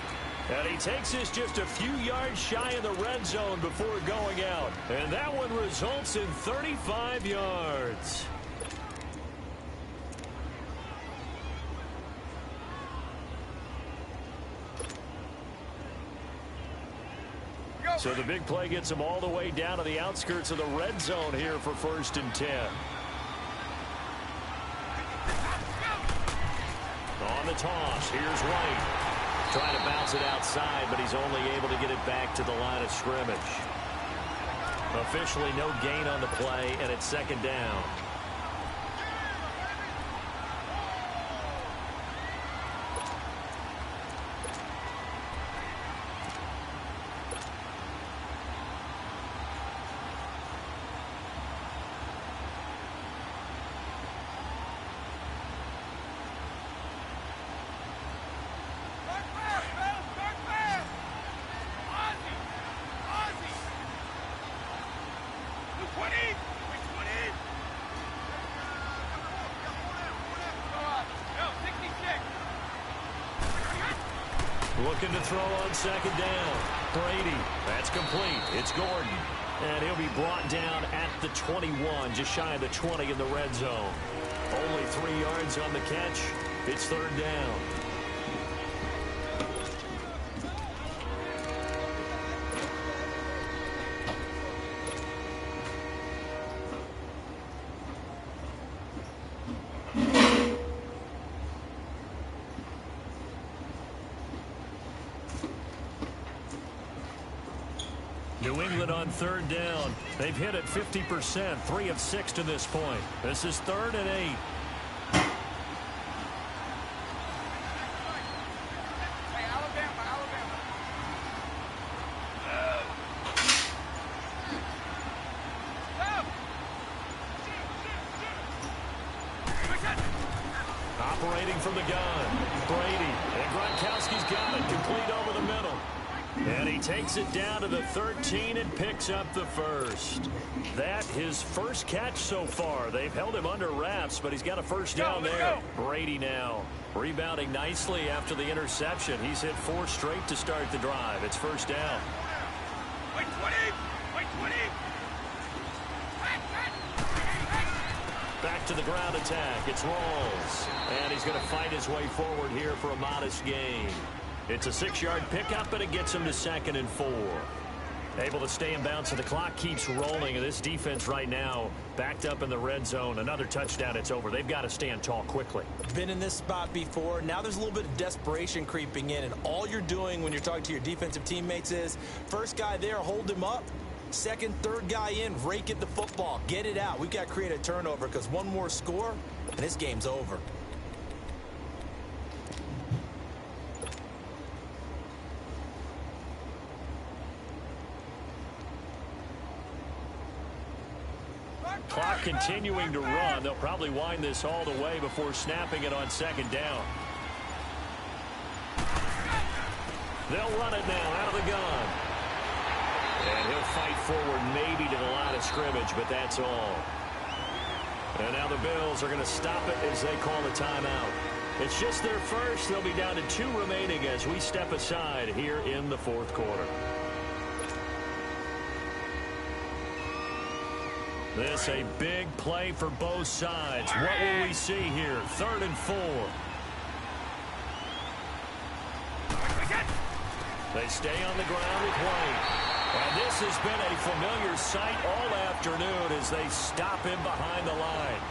And he takes this just a few yards shy of the red zone before going out. And that one results in 35 yards. So the big play gets him all the way down to the outskirts of the red zone here for 1st and 10. On the toss, here's White. Trying to bounce it outside, but he's only able to get it back to the line of scrimmage. Officially no gain on the play, and it's 2nd down. Looking to throw on 2nd down. Brady, that's complete. It's Gordon. And he'll be brought down at the 21, just shy of the 20 in the red zone. Only 3 yards on the catch. It's 3rd down. New England on 3rd down. They've hit it 50%, 3 of 6 to this point. This is 3rd and 8. Operating from the gun, Brady, and Gronkowski's got it, complete over the middle. And he takes it down to the 13 and picks up the 1st. That his first catch so far. They've held him under wraps, but he's got a 1st down there. Brady now rebounding nicely after the interception. He's hit 4 straight to start the drive. It's 1st down. Wait 20! Wait 20! Back to the ground attack. It's Rawls. And he's going to fight his way forward here for a modest gain. It's a 6-yard pickup, and it gets him to 2nd and 4. Able to stay in bounds, and the clock keeps rolling. And this defense right now backed up in the red zone. Another touchdown, it's over. They've got to stand tall quickly. Been in this spot before. Now there's a little bit of desperation creeping in, and all you're doing when you're talking to your defensive teammates is, first guy there, hold him up. 2nd, 3rd guy in, rake at the football. Get it out. We've got to create a turnover because one more score, and this game's over. Clock continuing to run. They'll probably wind this all the way before snapping it on 2nd down. They'll run it now out of the gun. And he'll fight forward maybe to the line of scrimmage, but that's all. And now the Bills are going to stop it as they call the timeout. It's just their first. They'll be down to 2 remaining as we step aside here in the 4th quarter. This a big play for both sides. What will we see here? 3rd and 4. They stay on the ground with White. And this has been a familiar sight all afternoon as they stop him behind the line.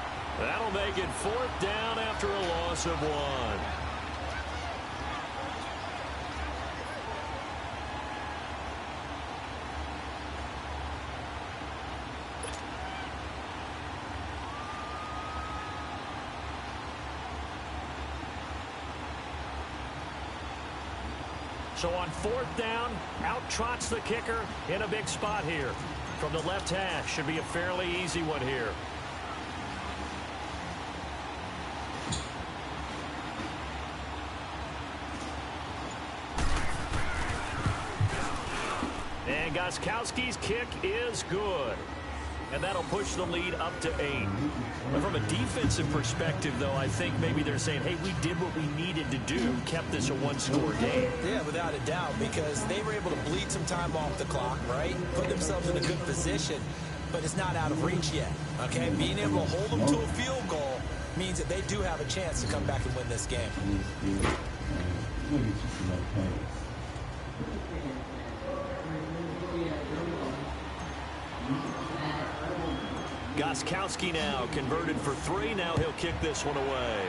That'll make it 4th down after a loss of 1. So on 4th down, out trots the kicker in a big spot here. From the left hash, should be a fairly easy one here. And Gostkowski's kick is good. And that'll push the lead up to 8. But from a defensive perspective, though, I think maybe they're saying, hey, we did what we needed to do, kept this a one-score game. Yeah, without a doubt, because they were able to bleed some time off the clock, right? Put themselves in a good position, but it's not out of reach yet, okay? Being able to hold them to a field goal means that they do have a chance to come back and win this game. Gostkowski now converted for 3. Now he'll kick this one away.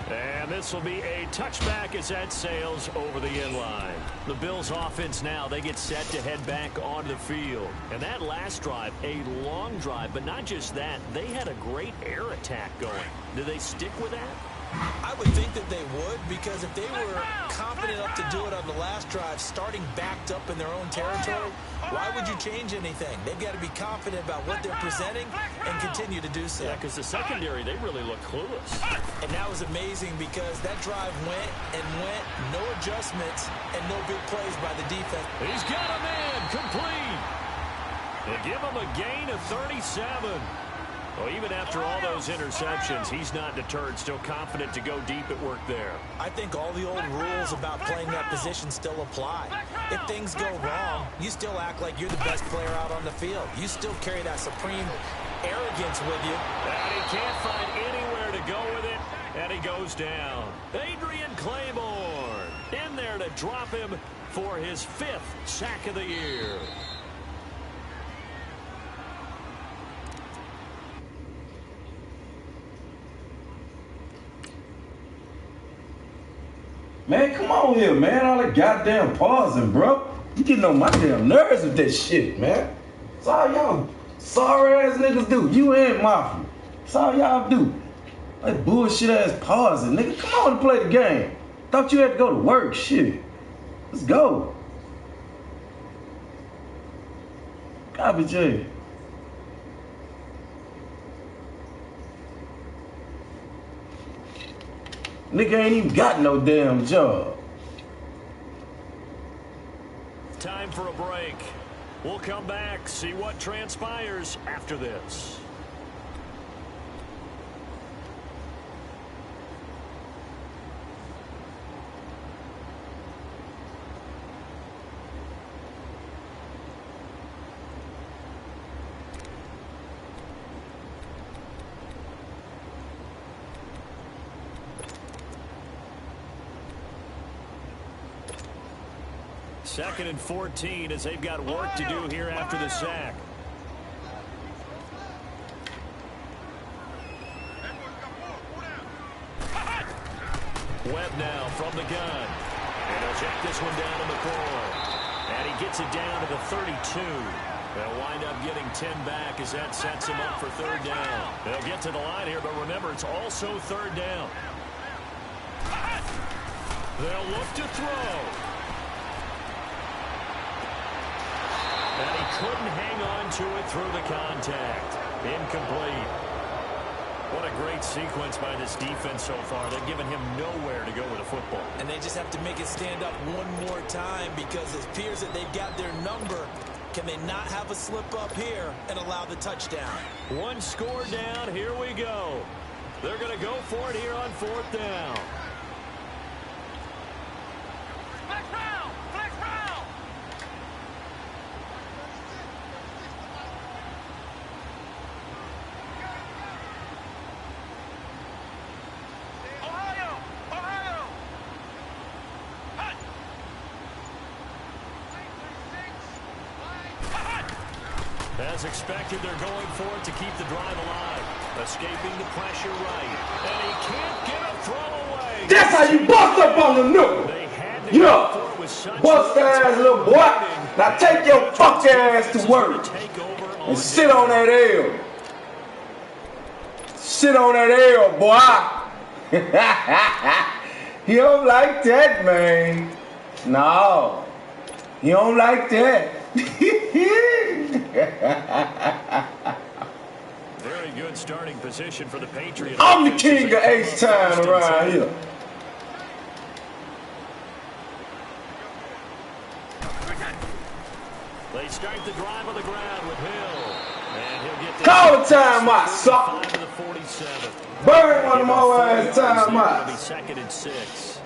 And this will be a touchback as that sails over the end line. The Bills offense now, they get set to head back onto the field. And that last drive, a long drive, but not just that, they had a great air attack going. Do they stick with that? I would think that they would, because if they were confident enough to do it on the last drive, starting backed up in their own territory, why would you change anything? They've got to be confident about what they're presenting and continue to do so. Yeah, because the secondary, they really look clueless. And that was amazing because that drive went and went, no adjustments, and no big plays by the defense. He's got a man complete. They give him a gain of 37. Well, even after all those interceptions, he's not deterred, still confident to go deep at work there. I think all the old rules about playing that position still apply. If things go wrong, you still act like you're the best player out on the field. You still carry that supreme arrogance with you. And he can't find anywhere to go with it, and he goes down. Adrian Claiborne in there to drop him for his 5th sack of the year. Man, come on here, man. All that goddamn pausing, bro. You getting on my damn nerves with that shit, man. That's all y'all sorry-ass niggas do. You and Mafia. That's all y'all do. That bullshit-ass pausing, nigga. Come on and play the game. Thought you had to go to work, shit. Let's go. Garbage ass. Nigga ain't even got no damn job. Time for a break. We'll come back, see what transpires after this. Second and 14 as they've got work to do here after the sack. Webb now from the gun. And he'll check this one down to McCoy. And he gets it down to the 32. They'll wind up getting 10 back as that sets him up for 3rd down. They'll get to the line here, but remember, it's also 3rd down. They'll look to throw. And he couldn't hang on to it through the contact. Incomplete. What a great sequence by this defense so far. They've given him nowhere to go with the football. And they just have to make it stand up one more time because it appears that they've got their number. Can they not have a slip up here and allow the touchdown? One score down. Here we go. They're going to go for it here on 4th down. As expected, they're going for it to keep the drive alive. Escaping the pressure right. And he can't get a throw away. That's how you bust up on the nickel. Yeah. Bust ass little boy. Now take your fuck ass to work. And sit on that L. Sit on that L, boy. You don't like that, man. No. You don't like that. Very good starting position for the Patriots. I'm the king of ace time around here. They the drive on the ground with Hill. And he'll get Call the timeout, sucker. 5 to the 47. Burn one of my ass timeouts. Second and 6.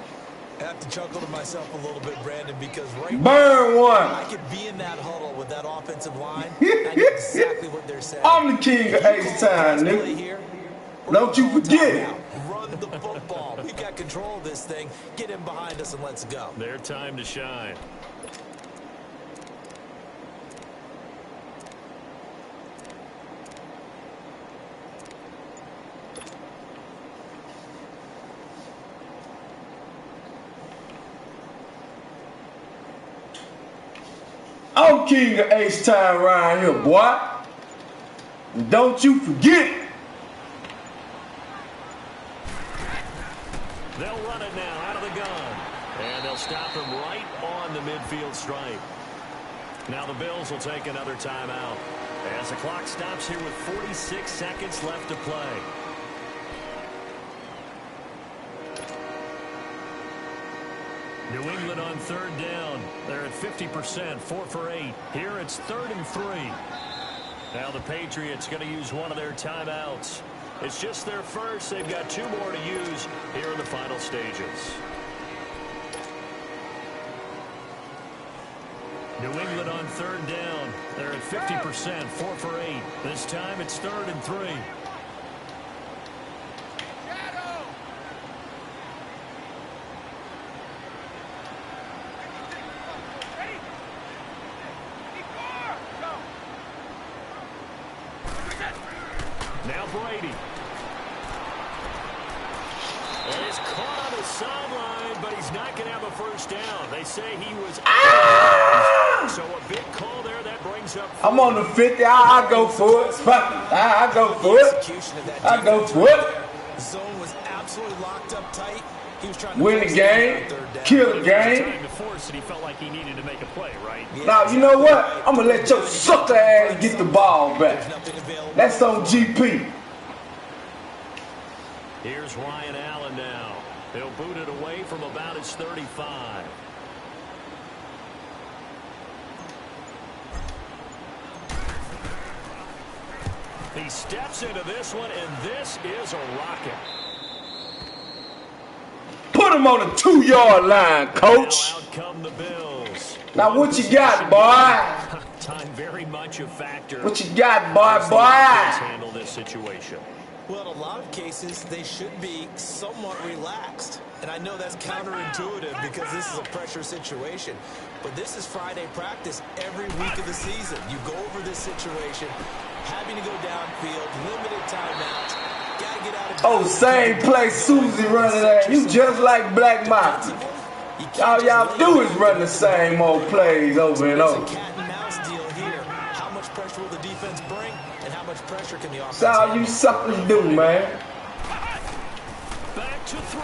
I have to chuckle to myself a little bit, Brandon, because right Burn now, one. I could be in that huddle with that offensive line. I know exactly what they're saying. I'm the king of H-time, nigga. Don't you forget it. Run the football. We've got control of this thing. Get him behind us and let's go. Their time to shine. I'm king of H-time around here, boy. And don't you forget it. They'll run it now out of the gun. And they'll stop him right on the midfield stripe. Now the Bills will take another timeout as the clock stops here with 46 seconds left to play. New England on third down. They're at 50%, 4 for 8. Here it's 3rd and 3. Now the Patriots going to use one of their timeouts. It's just their first. They've got 2 more to use here in the final stages. New England on third down. They're at 50%, 4 for 8. This time it's 3rd and 3. Now Brady. And he's caught on the sideline, but he's not going to have a first down. They say he was out. So a big call there that brings up. I'm on the 50. I go for it. I go for it. I go for it. Zone was absolutely locked up tight. He was trying to win the game, kill the game. To force it, he felt like he needed to make a play, right? Yeah, Now, you know what? I'm going to let your sucker ass get the ball back. That's on GP. Here's Ryan Allen now. He'll boot it away from about his 35. He steps into this one, and this is a rocket. Put him on the 2-yard line, coach. Now out come the Bills. Now what you got, boy? Time very much a factor. What you got, boy? Handle this situation. Well, in a lot of cases, they should be somewhat relaxed. And I know that's counterintuitive because this is a pressure situation. But this is Friday practice every week of the season. You go over this situation, having to go downfield, limited timeouts. Gotta get out of Oh, same play Susie running at. You just like Black Mafia. All y'all do is run the same old plays over and over. It's a cat and mouse deal here. How much pressure will the defense bring, and how much pressure can the offense That's all handle? you suckers do, man. Back to throw.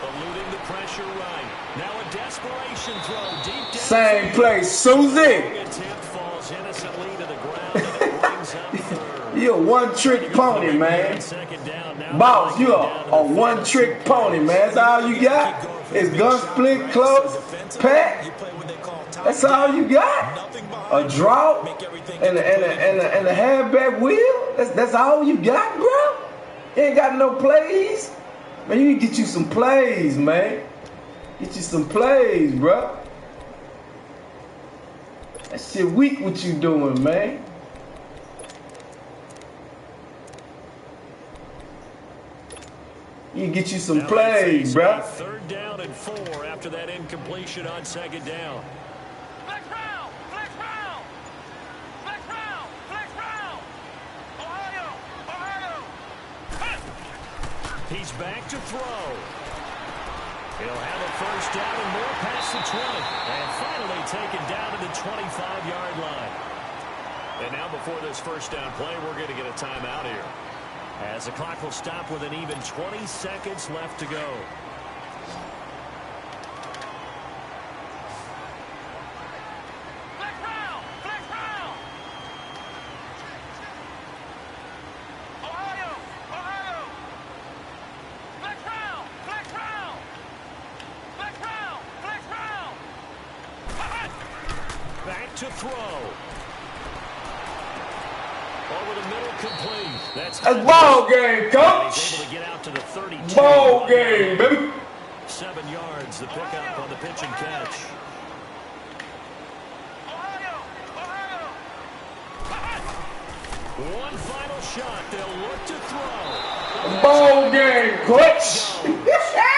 Eluding the pressure right. Now a desperation throw deep down. Same play Susie. Attempt falls innocently to the ground, and it brings up third. You a one-trick pony, man. Second down now. Boss, you a one-trick pony, man. That's all you got? Is gun split, close, pack? You play what they call top That's all you got? nothing behind A draw make everything and a halfback wheel? That's all you got, bro? You ain't got no plays? Man, you need to get you some plays, man. Get you some plays, bro. That shit weak what you doing, man. You get you some Now plays, they face bro. a 3rd down and 4 after that incompletion on 2nd down. Flex round! Flex round! Flex round! Flex round! Ohio! Ohio! He's back to throw. He'll have a first down and more past the 20. And finally taken down to the 25-yard line. And now before this first down play, we're going to get a timeout here, as the clock will stop with an even 20 seconds left to go. Flex round! Flex round! Ohio! Ohio! Flex round! Flex round! Flex round! Flex round! Back to throw. Over the middle, complete. That's ball game, coach. He's able to get out to the 32. Ball game, baby. 7 yards, the pickup on the pitch and catch. One final shot. They'll look to throw. Ball game, coach.